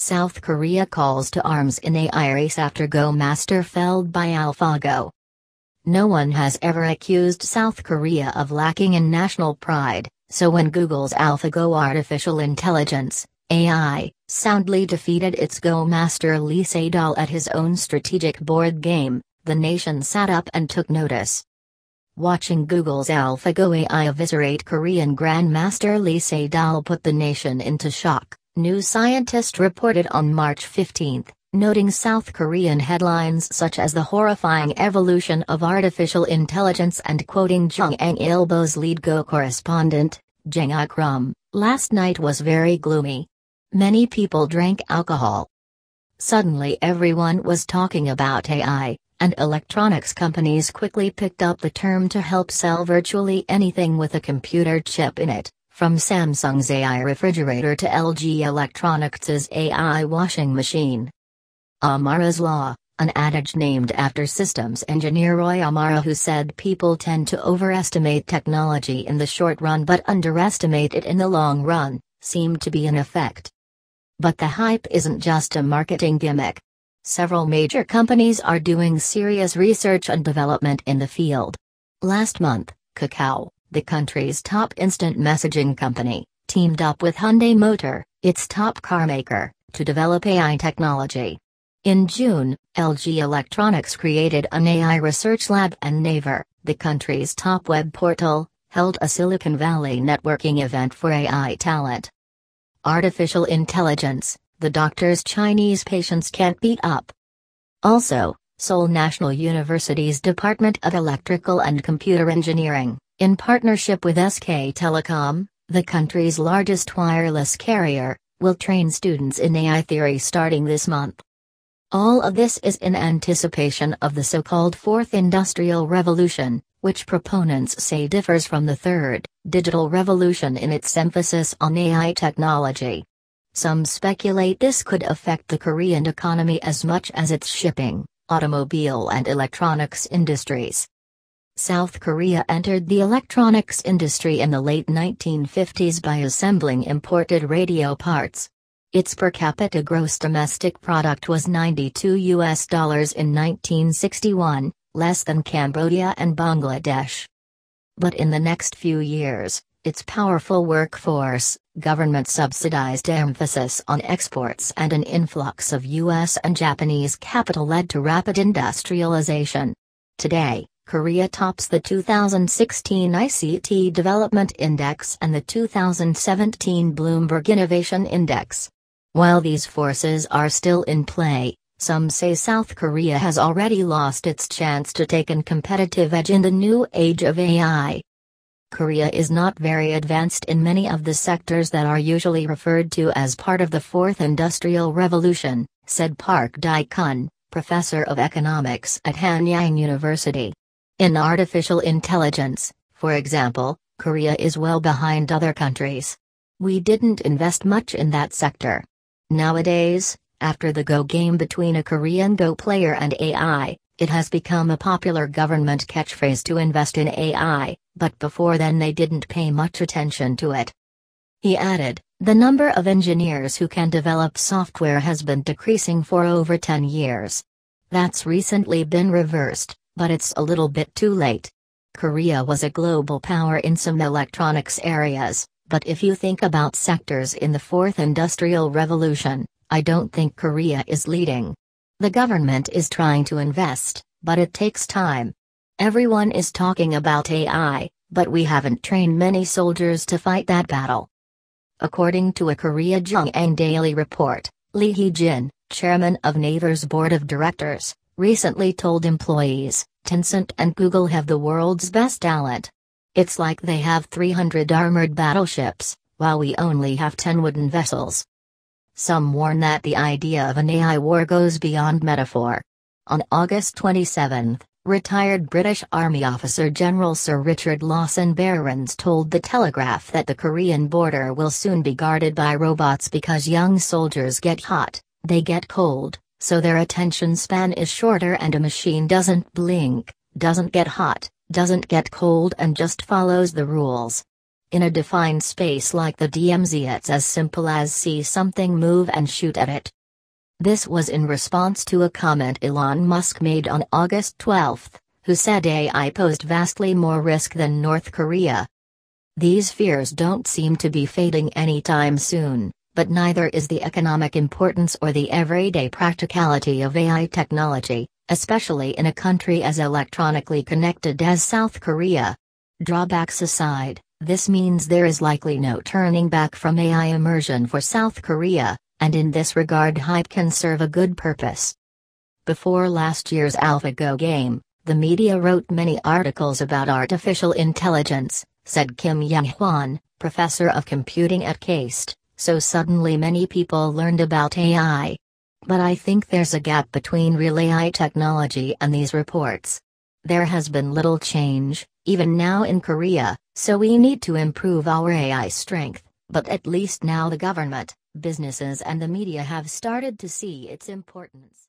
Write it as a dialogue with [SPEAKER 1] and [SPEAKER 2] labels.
[SPEAKER 1] South Korea calls to arms in AI race after Go master felled by ALPHAGO. No one has ever accused South Korea of lacking in national pride, so when Google's ALPHAGO artificial intelligence, AI, soundly defeated its Go master Lee Sedol at his own strategic board game, the nation sat up and took notice. Watching Google's ALPHAGO AI eviscerate Korean Grandmaster Lee Sedol put the nation into shock, New Scientist reported on March 15, noting South Korean headlines such as the horrifying evolution of artificial intelligence and quoting Jung Ang-ilbo's lead Go correspondent, Jang Ah-krum, "Last night was very gloomy. Many people drank alcohol." Suddenly everyone was talking about AI, and electronics companies quickly picked up the term to help sell virtually anything with a computer chip in it, from Samsung's AI refrigerator to LG Electronics' AI washing machine. Amara's Law, an adage named after systems engineer Roy Amara, who said people tend to overestimate technology in the short run but underestimate it in the long run, seemed to be in effect. But the hype isn't just a marketing gimmick. Several major companies are doing serious research and development in the field. Last month, Kakao, the country's top instant messaging company, teamed up with Hyundai Motor, its top car maker, to develop AI technology. In June, LG Electronics created an AI research lab, and Naver, the country's top web portal, held a Silicon Valley networking event for AI talent. Artificial intelligence, the doctors Chinese patients can't beat up. Also, Seoul National University's Department of Electrical and Computer Engineering, in partnership with SK Telecom, the country's largest wireless carrier, will train students in AI theory starting this month. All of this is in anticipation of the so-called Fourth Industrial Revolution, which proponents say differs from the Third, Digital Revolution in its emphasis on AI technology. Some speculate this could affect the Korean economy as much as its shipping, automobile and electronics industries. South Korea entered the electronics industry in the late 1950s by assembling imported radio parts. Its per capita gross domestic product was $92 in 1961, less than Cambodia and Bangladesh. But in the next few years, its powerful workforce, government-subsidized emphasis on exports and an influx of U.S. and Japanese capital led to rapid industrialization. Today, Korea tops the 2016 ICT Development Index and the 2017 Bloomberg Innovation Index. While these forces are still in play, some say South Korea has already lost its chance to take a competitive edge in the new age of AI. Korea is not very advanced in many of the sectors that are usually referred to as part of the Fourth Industrial Revolution, said Park Dae-kun, professor of economics at Hanyang University. In artificial intelligence, for example, Korea is well behind other countries. We didn't invest much in that sector. Nowadays, after the Go game between a Korean Go player and AI, it has become a popular government catchphrase to invest in AI, but before then they didn't pay much attention to it. He added, the number of engineers who can develop software has been decreasing for over 10 years. That's recently been reversed, but it's a little bit too late. Korea was a global power in some electronics areas, but if you think about sectors in the Fourth Industrial Revolution, I don't think Korea is leading. The government is trying to invest, but it takes time. Everyone is talking about AI, but we haven't trained many soldiers to fight that battle. According to a Korea Jung-ang Daily report, Lee Hee-jin, chairman of Naver's board of directors, recently told employees, Tencent and Google have the world's best talent. It's like they have 300 armored battleships, while we only have 10 wooden vessels. Some warn that the idea of an AI war goes beyond metaphor. On August 27, retired British Army officer General Sir Richard Lawson-Behrens told The Telegraph that the Korean border will soon be guarded by robots because young soldiers get hot, they get cold, so their attention span is shorter and a machine doesn't blink, doesn't get hot, doesn't get cold and just follows the rules. In a defined space like the DMZ, it's as simple as see something move and shoot at it. This was in response to a comment Elon Musk made on August 12, who said AI posed vastly more risk than North Korea. These fears don't seem to be fading anytime soon, but neither is the economic importance or the everyday practicality of AI technology, especially in a country as electronically connected as South Korea. Drawbacks aside, this means there is likely no turning back from AI immersion for South Korea, and in this regard hype can serve a good purpose. Before last year's ALPHAGO game, the media wrote many articles about artificial intelligence, said Kim Yang-hwan, professor of computing at KAIST, so suddenly many people learned about AI. But I think there's a gap between real AI technology and these reports. There has been little change, even now in Korea, so we need to improve our AI strength, but at least now the government, businesses and the media have started to see its importance.